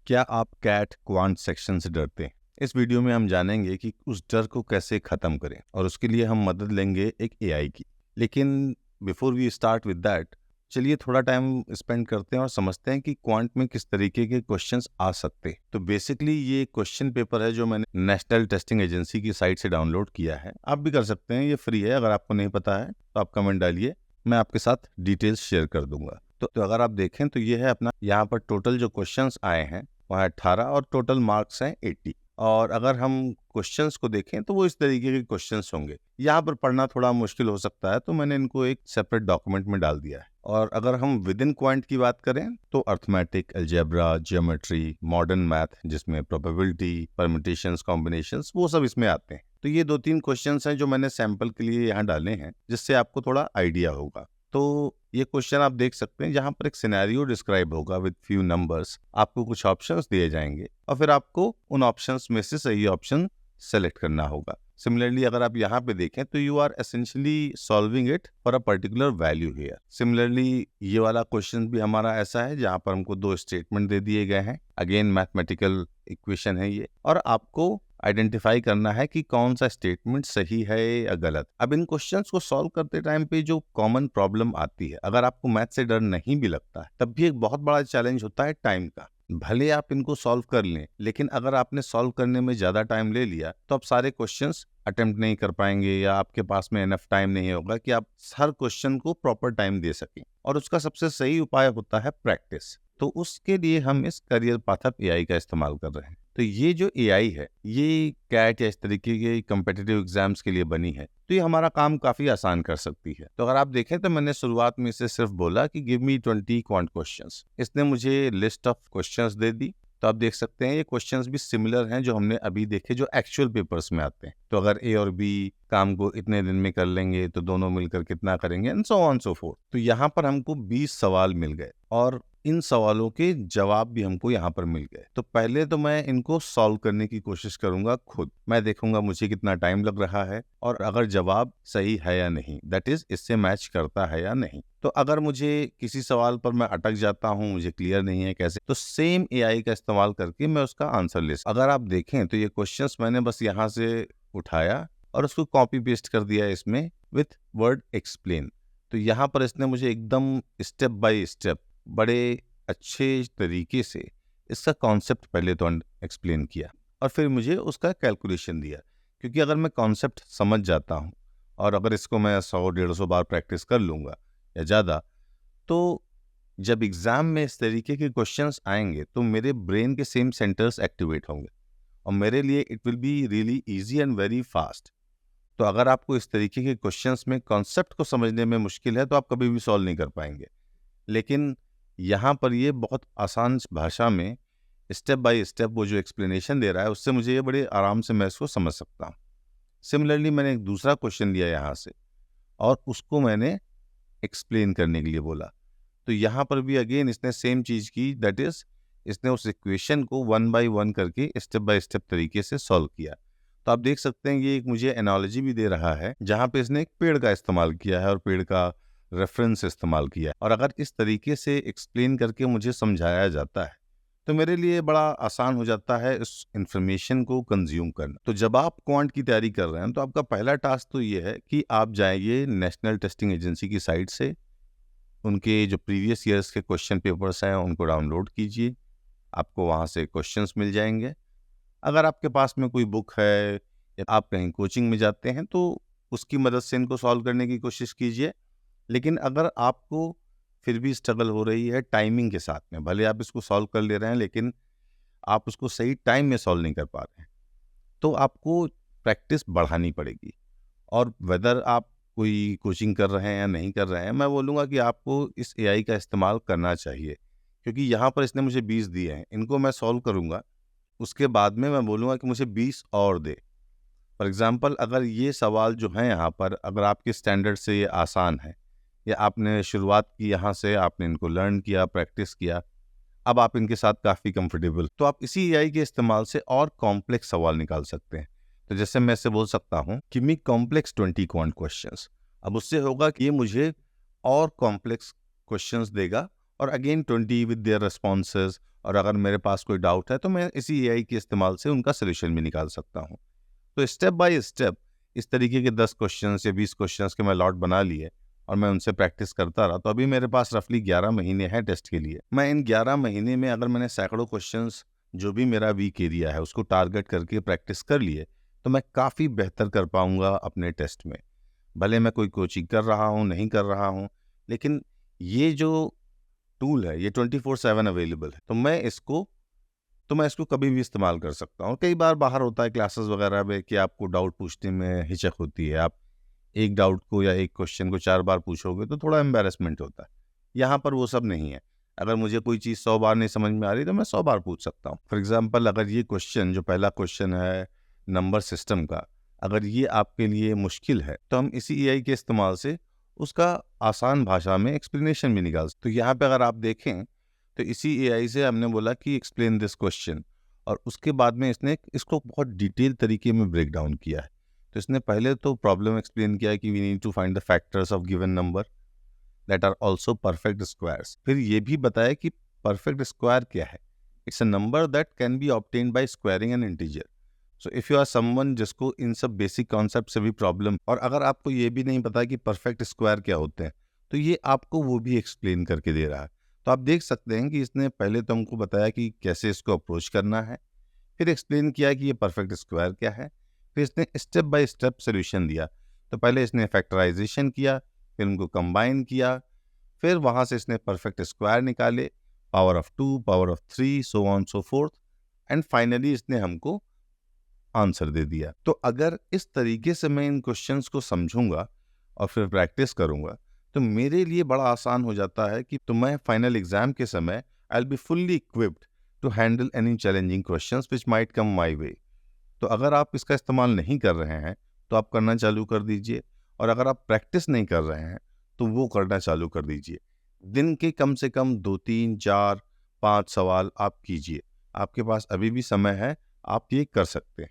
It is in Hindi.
क्या आप कैट क्वांट सेक्शन से डरते हैं? इस वीडियो में हम जानेंगे कि उस डर को कैसे ख़त्म करें और उसके लिए हम मदद लेंगे एक एआई की। लेकिन before we start with that, चलिए थोड़ा टाइम स्पेंड करते हैं और समझते हैं कि क्वांट में किस तरीके के क्वेश्चंस आ सकते हैं। तो बेसिकली ये क्वेश्चन पेपर है जो मैंने नेशनल टेस्टिंग एजेंसी की साइट से डाउनलोड किया है। आप भी कर सकते हैं, ये फ्री है। अगर आपको नहीं पता है तो आप कमेंट डालिए, मैं आपके साथ डिटेल्स शेयर कर दूंगा। तो अगर आप देखें तो ये है अपना, यहाँ पर टोटल जो क्वेश्चंस आए हैं वहाँ 18 और टोटल मार्क्स हैं 80। और अगर हम क्वेश्चंस को देखें तो वो इस तरीके के क्वेश्चंस होंगे। यहाँ पर पढ़ना थोड़ा मुश्किल हो सकता है, तो मैंने इनको एक सेपरेट डॉक्यूमेंट में डाल दिया है। और अगर हम विद इन क्वांट की बात करें तो arithmetic, algebra, geometry, modern math जिसमें प्रोबेबिलिटी, परम्यूटेशंस, कॉम्बिनेशंस, वो सब इसमें आते हैं। तो ये 2-3 क्वेश्चंस हैं जो मैंने सैंपल के लिए यहाँ डाले हैं, जिससे आपको थोड़ा आइडिया होगा। तो ये क्वेश्चन आप देख सकते हैं, जहां पर एक सिनेरियो डिस्क्राइब होगा विद फ्यू नंबर्स। आपको कुछ ऑप्शंस दिए जाएंगे और फिर आपको उन ऑप्शंस में से सही ऑप्शन सेलेक्ट करना होगा। सिमिलरली अगर आप यहाँ पे देखें तो you are essentially solving it for a particular value here. Similarly ये वाला क्वेश्चन भी हमारा ऐसा है जहाँ पर हमको 2 स्टेटमेंट दे दिए गए हैं। अगेन मैथमेटिकल इक्वेशन है ये, और आपको आइडेंटिफाई करना है कि कौन सा स्टेटमेंट सही है या गलत। अब इन क्वेश्चंस को सॉल्व करते टाइम पे जो कॉमन प्रॉब्लम आती है, अगर आपको मैथ से डर नहीं भी लगता है, तब भी एक बहुत बड़ा चैलेंज होता है टाइम का। भले आप इनको सॉल्व कर लें, लेकिन अगर आपने सॉल्व करने में ज्यादा टाइम ले लिया तो आप सारे क्वेश्चंस अटेम्प्ट नहीं कर पाएंगे, या आपके पास में इनफ टाइम नहीं होगा कि आप हर क्वेश्चन को प्रॉपर टाइम दे सकें। और उसका सबसे सही उपाय होता है प्रैक्टिस। तो उसके लिए हम इस करियर पाथ ऑफ एआई का इस्तेमाल कर रहे हैं। तो ये जो एआई है, ये कैट या इस तरीके के कम्पिटिटिव एग्जाम्स के लिए बनी है, तो ये हमारा काम काफी आसान कर सकती है। तो अगर आप देखें तो मैंने शुरुआत में इसे सिर्फ बोला कि गिव मी 20 क्वांट क्वेश्चंस। इसने मुझे लिस्ट ऑफ क्वेश्चंस दे दी। तो आप देख सकते हैं ये क्वेश्चंस भी सिमिलर हैं जो हमने अभी देखे, जो एक्चुअल पेपर्स में आते हैं। तो अगर ए और बी काम को इतने दिन में कर लेंगे तो दोनों मिलकर कितना करेंगे, and so on so fourth. तो यहाँ पर हमको 20 सवाल मिल गए और इन सवालों के जवाब भी हमको यहाँ पर मिल गए। तो पहले तो मैं इनको सॉल्व करने की कोशिश करूंगा खुद। मैं देखूंगा मुझे कितना टाइम लग रहा है और अगर जवाब सही है या नहीं, दैट इज इससे मैच करता है या नहीं। तो अगर मुझे किसी सवाल पर मैं अटक जाता हूँ, मुझे क्लियर नहीं है कैसे, तो सेम एआई का इस्तेमाल करके मैं उसका आंसर ले सकता। अगर आप देखें तो ये क्वेश्चंस मैंने बस यहाँ से उठाया और उसको कॉपी पेस्ट कर दिया इसमें विथ वर्ड एक्सप्लेन। तो यहाँ पर इसने मुझे एकदम स्टेप बाय स्टेप बड़े अच्छे तरीके से इसका कॉन्सेप्ट पहले तो एक्सप्लेन किया और फिर मुझे उसका कैलकुलेशन दिया। क्योंकि अगर मैं कॉन्सेप्ट समझ जाता हूँ और अगर इसको मैं 100-150 बार प्रैक्टिस कर लूँगा या ज़्यादा, तो जब एग्ज़ाम में इस तरीके के क्वेश्चंस आएंगे तो मेरे ब्रेन के सेम सेंटर्स एक्टिवेट होंगे और मेरे लिए it will be really easy and very fast. तो अगर आपको इस तरीके के क्वेश्चंस में कॉन्सेप्ट को समझने में मुश्किल है तो आप कभी भी सॉल्व नहीं कर पाएंगे। लेकिन यहाँ पर ये बहुत आसान भाषा में स्टेप बाय स्टेप वो जो एक्सप्लेनेशन दे रहा है, उससे मुझे ये बड़े आराम से मैं इसको समझ सकता हूँ। सिमिलरली मैंने एक दूसरा क्वेश्चन लिया यहाँ से और उसको मैंने एक्सप्लेन करने के लिए बोला। तो यहाँ पर भी अगेन इसने सेम चीज़ की, दैट इज इसने उस इक्वेशन को 1 बाय 1 करके स्टेप बाय स्टेप तरीके से सॉल्व किया। तो आप देख सकते हैं ये एक मुझे एनालॉजी भी दे रहा है जहाँ पे इसने एक पेड़ का इस्तेमाल किया है और पेड़ का रेफरेंस इस्तेमाल किया है। और अगर इस तरीके से एक्सप्लेन करके मुझे समझाया जाता है तो मेरे लिए बड़ा आसान हो जाता है इस इंफॉर्मेशन को कंज्यूम करना। तो जब आप क्वांट की तैयारी कर रहे हैं तो आपका पहला टास्क तो ये है कि आप जाइए नेशनल टेस्टिंग एजेंसी की साइट से, उनके जो प्रीवियस ईयर्स के क्वेश्चन पेपर्स हैं उनको डाउनलोड कीजिए। आपको वहाँ से क्वेश्चंस मिल जाएंगे। अगर आपके पास में कोई बुक है या आप कहीं कोचिंग में जाते हैं तो उसकी मदद से इनको सॉल्व करने की कोशिश कीजिए। लेकिन अगर आपको फिर भी स्ट्रगल हो रही है टाइमिंग के साथ में, भले आप इसको सॉल्व कर ले रहे हैं लेकिन आप उसको सही टाइम में सॉल्व नहीं कर पा रहे हैं, तो आपको प्रैक्टिस बढ़ानी पड़ेगी। और वेदर आप कोई कोचिंग कर रहे हैं या नहीं कर रहे हैं, मैं बोलूँगा कि आपको इस एआई का इस्तेमाल करना चाहिए। क्योंकि यहाँ पर इसने मुझे 20 दिए हैं, इनको मैं सॉल्व करूँगा, उसके बाद में मैं बोलूँगा कि मुझे 20 और दे। फॉर एग्जाम्पल अगर ये सवाल जो हैं यहाँ पर, अगर आपके स्टैंडर्ड से ये आसान है या आपने शुरुआत की यहाँ से, आपने इनको लर्न किया, प्रैक्टिस किया, अब आप इनके साथ काफ़ी कंफर्टेबल, तो आप इसी एआई के इस्तेमाल से और कॉम्प्लेक्स सवाल निकाल सकते हैं। तो जैसे मैं इससे बोल सकता हूँ कि मी कॉम्प्लेक्स 20 क्वांट क्वेश्चंस। अब उससे होगा कि ये मुझे और कॉम्प्लेक्स क्वेश्चंस देगा और अगेन 20 विद देयर रिस्पॉन्सेज, और अगर मेरे पास कोई डाउट है तो मैं इसी एआई के इस्तेमाल से उनका सोल्यूशन भी निकाल सकता हूँ। तो स्टेप बाय स्टेप इस तरीके के 10 क्वेश्चंस या 20 क्वेश्चंस के मैं लॉट बना लिए और मैं उनसे प्रैक्टिस करता रहा। तो अभी मेरे पास रफली 11 महीने हैं टेस्ट के लिए। मैं इन 11 महीने में अगर मैंने सैकड़ों क्वेश्चंस जो भी मेरा वीक एरिया है उसको टारगेट करके प्रैक्टिस कर लिए तो मैं काफ़ी बेहतर कर पाऊंगा अपने टेस्ट में। भले मैं कोई कोचिंग कर रहा हूँ नहीं कर रहा हूँ, लेकिन ये जो टूल है ये 24/7 अवेलेबल है, तो मैं इसको कभी भी इस्तेमाल कर सकता हूँ। कई बार बाहर होता है क्लासेस वगैरह में कि आपको डाउट पूछने में हिचक होती है, आप एक डाउट को या एक क्वेश्चन को 4 बार पूछोगे तो थोड़ा एम्बैरेसमेंट होता है। यहाँ पर वो सब नहीं है। अगर मुझे कोई चीज़ 100 बार नहीं समझ में आ रही तो मैं 100 बार पूछ सकता हूँ। फॉर एग्जाम्पल, अगर ये क्वेश्चन जो पहला क्वेश्चन है नंबर सिस्टम का, अगर ये आपके लिए मुश्किल है तो हम इसी एआई के इस्तेमाल से उसका आसान भाषा में एक्सप्लेनेशन भी निकाल सकते। तो यहाँ पे अगर आप देखें तो इसी एआई से हमने बोला कि एक्सप्लेन दिस क्वेश्चन, और उसके बाद में इसने इसको बहुत डिटेल तरीके में ब्रेक डाउन किया है। तो इसने पहले तो प्रॉब्लम एक्सप्लेन किया है कि we need to find the factors of given number that are also perfect squares. फिर ये भी बताया कि परफेक्ट स्क्वायर क्या है। It's a number that can be obtained by squaring an integer. So if you are someone जिसको इन सब बेसिक कॉन्सेप्ट से भी प्रॉब्लम, और अगर आपको ये भी नहीं पता कि परफेक्ट स्क्वायर क्या होते हैं, तो ये आपको वो भी एक्सप्लेन करके दे रहा है। तो आप देख सकते हैं कि इसने पहले तो हमको बताया कि कैसे इसको अप्रोच करना है, फिर एक्सप्लेन किया कि ये परफेक्ट स्क्वायर क्या है, फिर इसने स्टेप बाय स्टेप सोल्यूशन दिया। तो पहले इसने फैक्टराइजेशन किया, फिर उनको कंबाइन किया, फिर वहाँ से इसने परफेक्ट स्क्वायर निकाले, power of 2, power of 3, so on so fourth, and finally इसने हमको आंसर दे दिया। तो अगर इस तरीके से मैं इन क्वेश्चंस को समझूंगा और फिर प्रैक्टिस करूंगा तो मेरे लिए बड़ा आसान हो जाता है कि तो मैं फाइनल एग्जाम के समय I will be fully equipped to handle any challenging questions which might come my way. तो अगर आप इसका इस्तेमाल नहीं कर रहे हैं तो आप करना चालू कर दीजिए, और अगर आप प्रैक्टिस नहीं कर रहे हैं तो वो करना चालू कर दीजिए। दिन के कम से कम 2, 3, 4, 5 सवाल आप कीजिए। आपके पास अभी भी समय है, आप ये कर सकते हैं।